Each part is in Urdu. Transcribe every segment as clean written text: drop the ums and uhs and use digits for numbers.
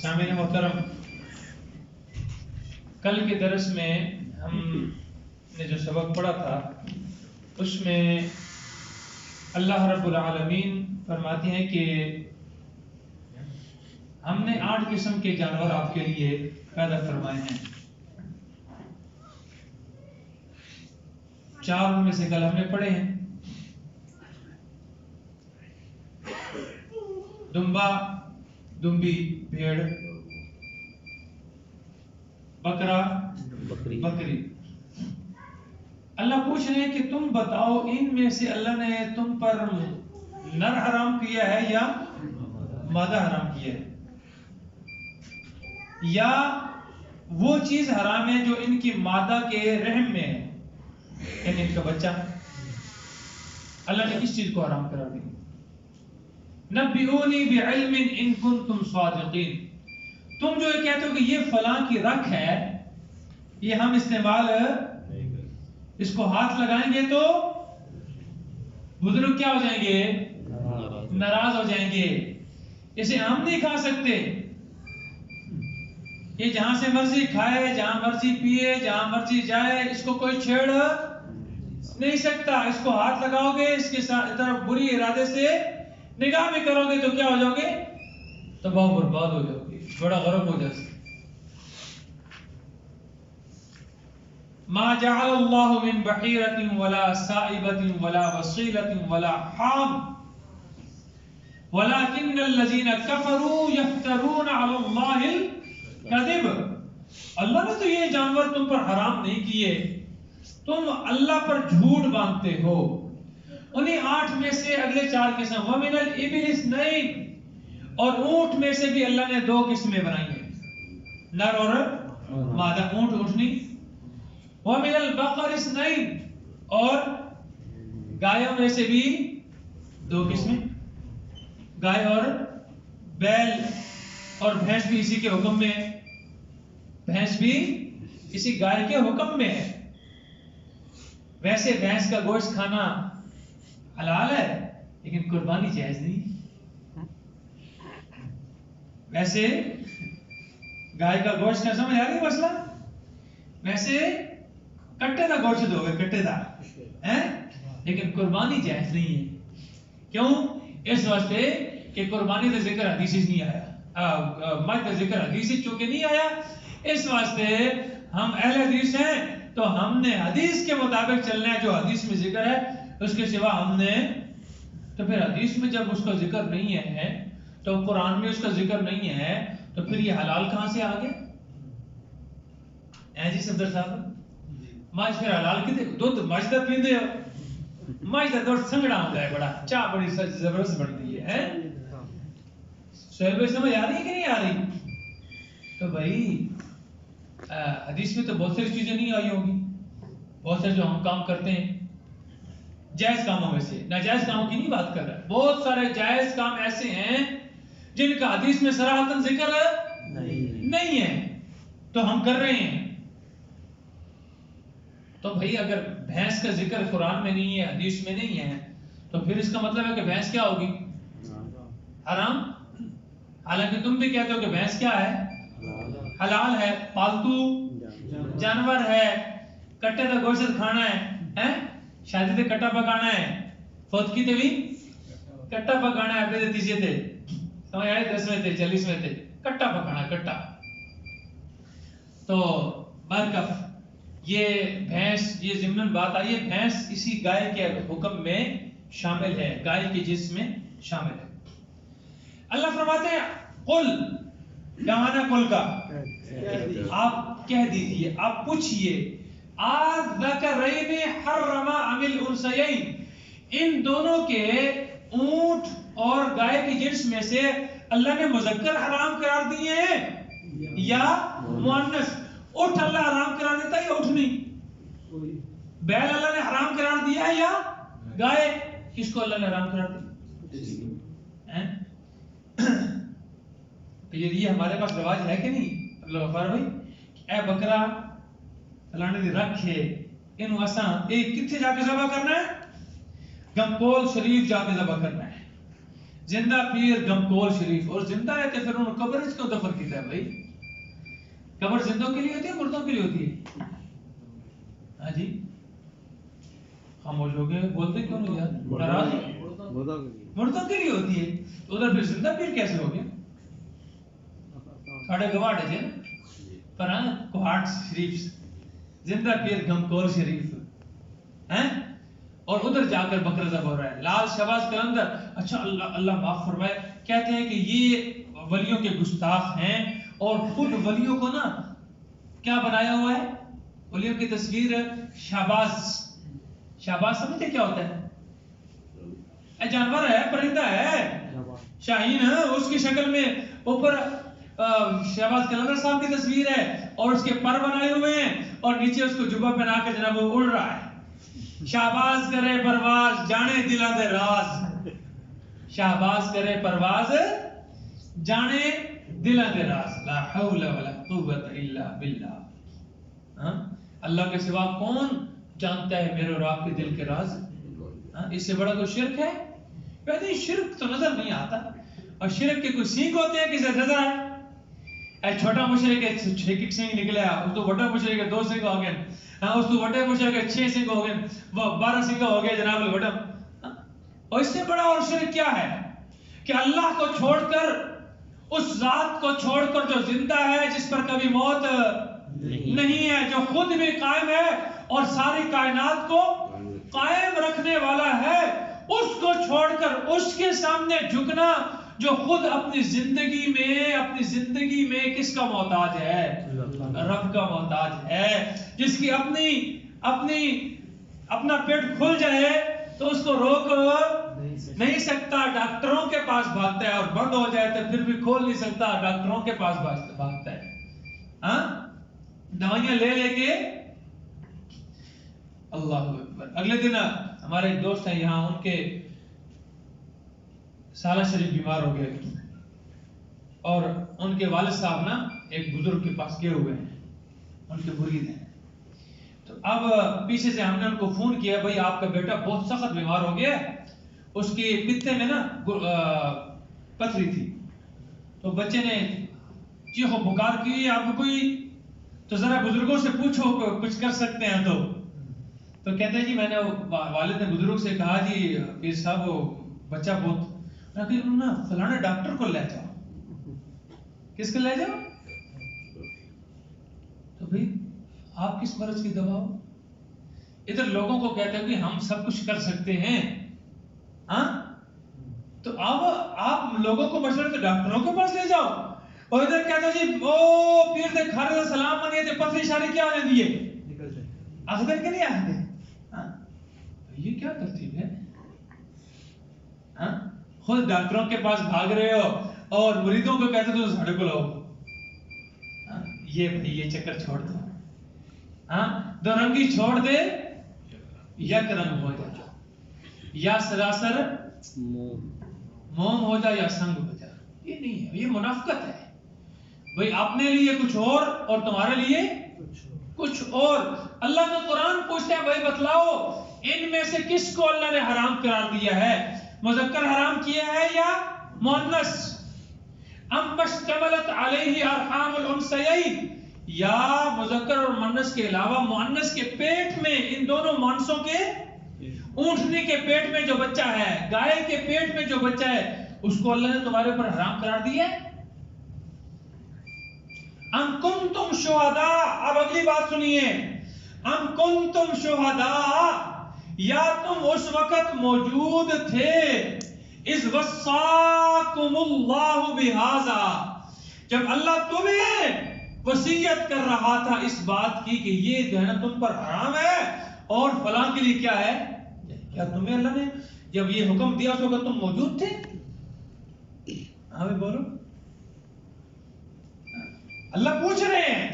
سامعین محترم، کل کے درس میں ہم نے جو سبق پڑھا تھا اس میں اللہ رب العالمین فرماتے ہیں کہ ہم نے 8 قسم کے جانور آپ کے لیے پیدا فرمائے ہیں. 4 ان میں سے کل ہم نے پڑھے ہیں. دمبا، دمبی، بھیڑ، بکرا، بکری. اللہ پوچھ رہے ہیں کہ تم بتاؤ ان میں سے اللہ نے تم پر نر حرام کیا ہے یا مادہ حرام کیا ہے، یا وہ چیز حرام ہے جو ان کی مادہ کے رحم میں ہے، یعنی ان کا بچہ. اللہ نے کس چیز کو حرام کرا دیا؟ نبئونی بعلم ان کنتم صادقین. تم جو یہ کہتے ہو کہ یہ فلاں کی رکھ ہے، یہ ہم استعمال اس کو ہاتھ لگائیں گے تو بزرگ کیا ہو جائیں گے؟ ناراض ہو جائیں گے. اسے ہم نہیں کھا سکتے. یہ جہاں سے مرضی کھائے، جہاں مرضی پیے، جہاں مرضی جائے، اس کو کوئی چھیڑ نہیں سکتا. اس کو ہاتھ لگاؤ گے، اس کے طرف بری ارادے سے نگاہ بھی کرو گے تو کیا ہو جاؤ گے؟ تباہ و برباد ہو جاؤ گے، بڑا غرق ہو جاؤ گے. ما جعل اللہ من بحیرۃ ولا سائبۃ ولا وصیلۃ ولا حام ولكن الذين كفروا يفترون على اللہ الكذب. اللہ نے تو یہ جانور تم پر حرام نہیں کیے، تم اللہ پر جھوٹ باندھتے ہو. انہیں 8 میں سے اگلے 4 قسم، وَمِنَ الْإِبِلِ اثْنَيْنِ، اور اونٹ میں سے بھی اللہ نے 2 قسمیں بنائی ہیں، نر اور مادہ، اونٹ اونٹنی. وَمِنَ الْبَقَرِ اثْنَيْنِ، اور گایوں میں سے بھی 2 قسمیں، گائے اور بیل. اور بھینس بھی اسی کے حکم میں ہے، بھینس بھی اسی گائے کے حکم میں ہے. ویسے بھینس کا گوشت کھانا حلال ہے لیکن قربانی جائز نہیں. ویسے گائے کا گوشت کا سمجھ آ رہی ہے مسئلہ؟ ویسے کٹے دا گوشت دو گے، کٹے دا ہے، لیکن قربانی جائز نہیں ہے. کیوں؟ اس واسطے کہ قربانی کا ذکر حدیث نہیں آیا، مجھ کا ذکر حدیث چونکہ نہیں آیا، اس واسطے ہم اہل حدیث ہیں تو ہم نے حدیث کے مطابق چلنا ہے. جو حدیث میں ذکر ہے اس کے سوا ہم نے، تو پھر حدیث میں جب اس کا ذکر نہیں ہے تو قرآن میں اس کا ذکر نہیں ہے تو پھر یہ حلال کہاں سے آ گیا؟ جی صدر صاحب، ماج پھر حلال کی دودھ ماج دا پیندے ہو، ماج دا دودھ سنگڑا ہوتا ہے، بڑا چاہ بڑی زبردست بنتی ہے. صحیح سمجھ آ رہی ہے کہ نہیں آ رہی؟ تو بھائی حدیث میں تو بہت ساری چیزیں نہیں آئی ہوگی، بہت سارے جو ہم کام کرتے ہیں جائز کاموں میں سے، ناجائز کاموں کی نہیں بات کر رہا. بہت سارے جائز کام ایسے ہیں جن کا حدیث میں صراحتاً ذکر نہیں ہے تو ہم کر رہے ہیں. تو بھائی اگر بھینس کا ذکر قرآن میں نہیں ہے، حدیث میں نہیں ہے، تو پھر اس کا مطلب ہے کہ بھینس کیا ہوگی؟ حرام. حالانکہ تم بھی کہتے ہو کہ بھینس کیا ہے؟ حلال ہے، پالتو جانور ہے، کٹے دا گوشت کھانا ہے، شادی تے کٹا پکانا ہے، فوت کی تے بھی کٹا پکانا ہے، اپنے تیسے تے سمجھ آئے، 10ویں تے 40ویں تے کٹا پکانا، کٹا. تو برکف یہ بھینس، یہ ضمن بات آئی ہے، بھینس اسی گائے کے حکم میں شامل ہے، گائے کے جسم میں شامل ہے. اللہ فرماتے ہیں قل، کہانا قل کا آپ کہہ دیجئے، آپ پوچھئے، الذکرین حرم ام الانثیین، ان دونوں کے اونٹ اور گائے کی جنس میں سے اللہ نے مذکر حرام قرار دیے ہیں یا مؤنث؟ اٹھ اللہ حرام قرار دیتا ہے یا اٹھ نہیں؟ بیل اللہ نے حرام قرار دیا ہے یا گائے؟ کس کو اللہ نے حرام قرار دیا؟ یہ ہمارے پاس رواج ہے کہ نہیں؟ اللہ غفار بھائی، اے بکرا اللہ نے رکھے ان وساں ایک کتنے جا کے ذبح کرنا ہے؟ گمپول شریف جا کے ذبح کرنا ہے. زندہ پیر گمکول شریف، اور زندہ ہے تو پھر انہوں نے قبر کیوں دفن کیتا ہے بھائی؟ قبر زندوں کے لیے ہوتی ہے مردوں کے لیے ہوتی ہے؟ ہاں جی خاموش ہو گئے، بولتے کیوں نہیں یار؟ ناراض مردوں کے لیے ہوتی ہے، تو ادھر پھر زندہ پیر کیسے ہو گیا؟ کھڑے گواڑ ہے نا پر ہاں کوہاٹ شریف زندہ پیر گمکول شریف ہیں، اور ادھر جا کر بکرا ذبح ہو رہا ہے۔ لال شہباز قلندر، اچھا اللہ معاف فرمائے، کہتے ہیں کہ یہ ولیوں کے گستاخ ہیں، اور خود ولیوں کو نا کیا بنایا ہوا ہے؟ ولیوں کی تصویر شہباز، شہباز سمجھتے کیا ہوتا ہے؟ اے جانور ہے، پرندہ ہے، شاہین ہے، اس کی شکل میں اوپر شہباز قلندر صاحب کی تصویر ہے، اور اس کے پر بنائے ہوئے ہیں، اور نیچے اس کو جبہ پہنا کے جناب وہ اڑ رہا ہے۔ شہباز کرے پرواز جانے دلاں دے راز، شہباز کرے پرواز جانے دلاں دے راز، لا حول ولا قوت الا باللہ۔ اللہ کے سوا کون جانتا ہے میرے اور آپ کے دل کے راز؟ اس سے بڑا کوئی شرک ہے؟ کہتے ہیں شرک تو نظر نہیں آتا، اور شرک کے کوئی سینگ ہوتے ہیں کسی نظر آئے؟ اے چھوٹا مشرک ہے 6 سینگ نکلے، اس تو بڑا مشرک ہے 2 سینگ ہو گئے، اس تو بڑے مشرک ہے 6 سینگ ہو گئے، وہ 12 سینگ ہو گیا جناب الوڈا۔ اور اس سے بڑا اور شرک کیا ہے کہ اللہ کو چھوڑ کر، اس ذات کو چھوڑ کر جو زندہ ہے، جس پر کبھی موت نہیں ہے، جو خود بھی قائم ہے اور ساری کائنات کو قائم رکھنے والا ہے، اس کو چھوڑ کر اس کے سامنے جھکنا جو خود اپنی زندگی میں کس کا محتاج ہے؟ رب کا محتاج ہے، جس کی اپنا پیٹ کھل جائے تو اس کو روک نہیں سکتا، ڈاکٹروں کے پاس بھاگتا ہے، اور بند ہو جائے تو پھر بھی کھول نہیں سکتا، ڈاکٹروں کے پاس بھاگتا ہے، ہاں دوائیاں لے کے۔ اللہ اکبر۔ اگلے دن ہمارے ایک دوست ہیں یہاں، ان کے سالہ شریف بیمار ہو گئے، اور ان کے والد صاحب نا ایک بزرگ کے پاس گئے ہوئے ہیں، ان کے مرید ہیں، تو اب پیچھے سے ہم نے ان کو فون کیا، بھائی آپ کا بیٹا بہت سخت بیمار ہو گیا، اس کے پتے میں نا پتھری تھی، تو بچے نے چیخو پکار کی، آپ کو کوئی تو ذرا بزرگوں سے پوچھو کچھ کر سکتے ہیں تو کہتے ہیں جی میں نے والد نے بزرگ سے کہا جی پیر صاحب وہ بچہ بہت، انہوں نے فلانے ڈاکٹر کو لے جاؤ۔ کس کو لے جاؤ؟ تو بھئی آپ کس مرض کی دوا ہو؟ ادھر لوگوں کو کہتے ہیں کہ ہم سب کچھ کر سکتے ہیں، ہاں تو اب آپ لوگوں کو مشورے تو ڈاکٹروں کے پاس لے جاؤ، اور ادھر کہتے ہیں جی او پیر دے گھر دا سلام منیے تے پتھری شاری کیا ہو جاندی ہے؟ اخدر کے نہیں آخدے؟ یہ کیا ترتیب ہے؟ خود ڈاکٹروں کے پاس بھاگ رہے ہو اور مریدوں کو کہتے تو ساڑھے کو لاؤ، یہ چکر چھوڑ دو، دو رنگی چھوڑ دے، یک رنگ ہو جا، یا سراسر موم ہو جا یا سنگ ہو جا۔ یہ نہیں ہے، یہ منافقت ہے بھئی، اپنے لیے کچھ اور تمہارے لیے کچھ اور۔ اللہ کا قرآن پوچھتا ہے بھائی بتلاؤ ان میں سے کس کو اللہ نے حرام قرار دیا ہے؟ مذکر حرام کیا ہے یا مؤنث؟ ام اشتملت علیہ ارحام الانثیین، یا مذکر اور مؤنث کے علاوہ مؤنث کے پیٹ میں، ان دونوں مؤنثوں کے، اونٹنے کے پیٹ میں جو بچہ ہے، گائے کے پیٹ میں جو بچہ ہے، اس کو اللہ نے تمہارے اوپر حرام قرار دیا ہے؟ ام کنتم شہداء، اب اگلی بات سنیے، ام کنتم شہداء، یا تم اس وقت موجود تھے، اذ وصاکم اللہ بہذا، جب اللہ تمہیں وصیت کر رہا تھا اس بات کی کہ یہ جو ہے نا تم پر حرام ہے اور فلاں کے لیے کیا ہے؟ کیا تمہیں اللہ نے جب یہ حکم دیا اس وقت تم موجود تھے؟ ہاں بھی بولو، اللہ پوچھ رہے ہیں۔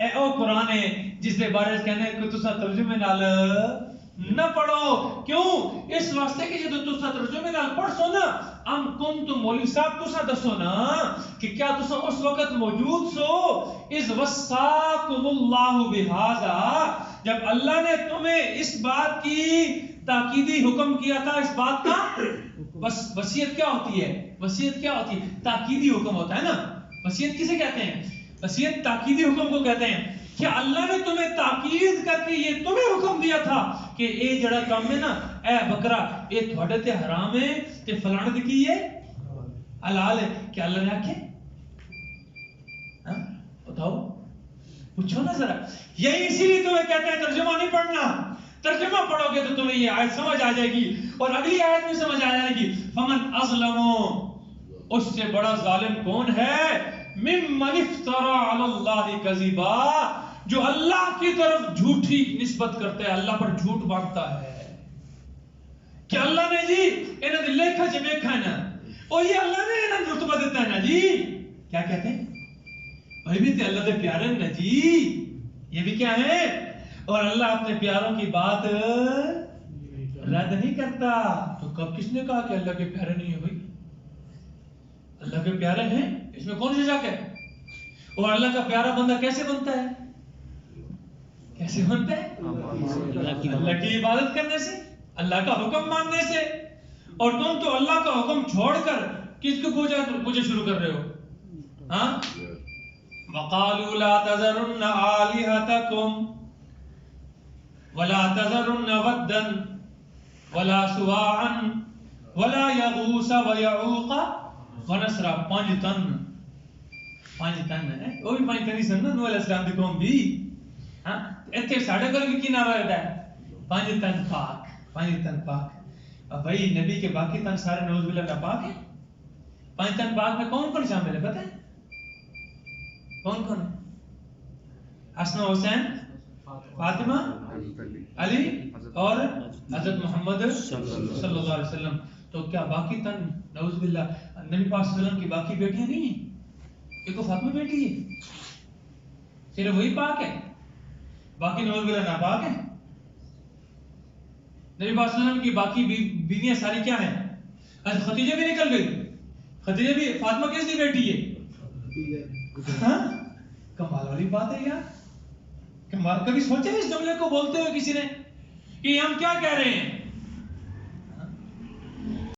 اے او قرآن ہے جس دے بارے کہنے کہ تسا ترجمے نال نہ پڑھو، کیوں؟ اس واسطے کہ جب تسا ترجمے نال پڑھ سو نا، ام کنتم، مولوی صاحب تسا دسو نا کہ کیا تسا اس وقت موجود سو اذ وصاکم اللہ بہذا، جب اللہ نے تمہیں اس بات کی تاکیدی حکم کیا تھا، اس بات کا بس وصیت کیا ہوتی ہے؟ وصیت کیا ہوتی ہے؟ تاکیدی حکم ہوتا ہے نا. وصیت کسے کہتے ہیں؟ وصیت تاکیدی حکم کو کہتے ہیں. کیا اللہ نے تمہیں تاکید کر کے یہ تمہیں حکم دیا تھا کہ اے جڑا کام ہے نا اے بکرا اے تھوڑے تے حرام ہے تے فلانے تے کی ہے حلال ہے؟ کیا اللہ نے آکھے؟ بتاؤ پوچھو نا ذرا. یہی اسی لیے تمہیں کہتے ہیں ترجمہ نہیں پڑھنا. ترجمہ پڑھو گے تو تمہیں یہ آیت سمجھ آ جائے گی اور اگلی آیت میں سمجھ آ جائے گی. فمن اظلم، اس سے بڑا ظالم کون ہے؟ ممن افترا علی اللہ کذبا، جو اللہ کی طرف جھوٹی نسبت کرتا ہے، اللہ پر جھوٹ باندھتا ہے کہ اللہ نے جی انہوں نے لکھا جی ویکھا ہے نا اور یہ اللہ نے انہوں نے رتبہ دیتا ہے نا جی. کیا کہتے ہیں؟ بھائی بھی تے اللہ دے پیارے نا جی، یہ بھی کیا ہے؟ اور اللہ اپنے پیاروں کی بات رد نہیں کرتا. تو کب کس نے کہا کہ اللہ کے پیارے نہیں ہیں؟ بھائی اللہ کے پیارے ہیں، اس میں کون سی شک ہے؟ اور اللہ کا پیارا بندہ کیسے بنتا ہے؟ کیسے بنتا ہے؟ اللہ کی عبادت کرنے سے، اللہ کا حکم ماننے سے. اور تم تو اللہ کا حکم چھوڑ کر کس کو پوجا شروع کر رہے ہو؟ ہاں، وَقَالُوا لَا تَذَرُنَّ آلِهَتَكُمْ وَلَا تَذَرُنَّ وَدًّا وَلَا سُوَاعًا وَلَا يَغُوثَ وَيَعُوقَ وَنَسْرَ. پانچ تن ہے، وہ بھی پانچ تنی سن نوح علیہ السلام دی قوم بھی. ہاں ایتھے ساڈے کول بھی کی نعرہ ہے؟ پانچ تن پاک، پانچ تن پاک. اب بھائی نبی کے باقی تن سارے نعوذ باللہ ناپاک ہیں. پانچ تن پاک میں کون کون شامل ہے پتہ ہے؟ کون کون ہے؟ حسن و حسین، فاطمہ، علی اور حضرت محمد صلی اللہ علیہ وسلم. تو کیا باقی تن نعوذ باللہ نبی پاک صلی اللہ علیہ وسلم کی باقی بیٹیاں نہیں ہیں؟ ایک تو فاطمہ بیٹی ہے، صرف وہی پاک ہے، باقی نعوذ باللہ ناپاک ہے. نبی پاک صلی اللہ علیہ وسلم کی باقی بیویاں ساری کیا ہیں؟ خدیجہ بھی نکل گئی. خدیجہ بھی، فاطمہ کس کی بیٹی ہے؟ ہاں کمال والی بات ہے یار. کمال. کبھی سوچے اس جملے کو بولتے ہوئے کسی نے کہ ہم کیا کہہ رہے ہیں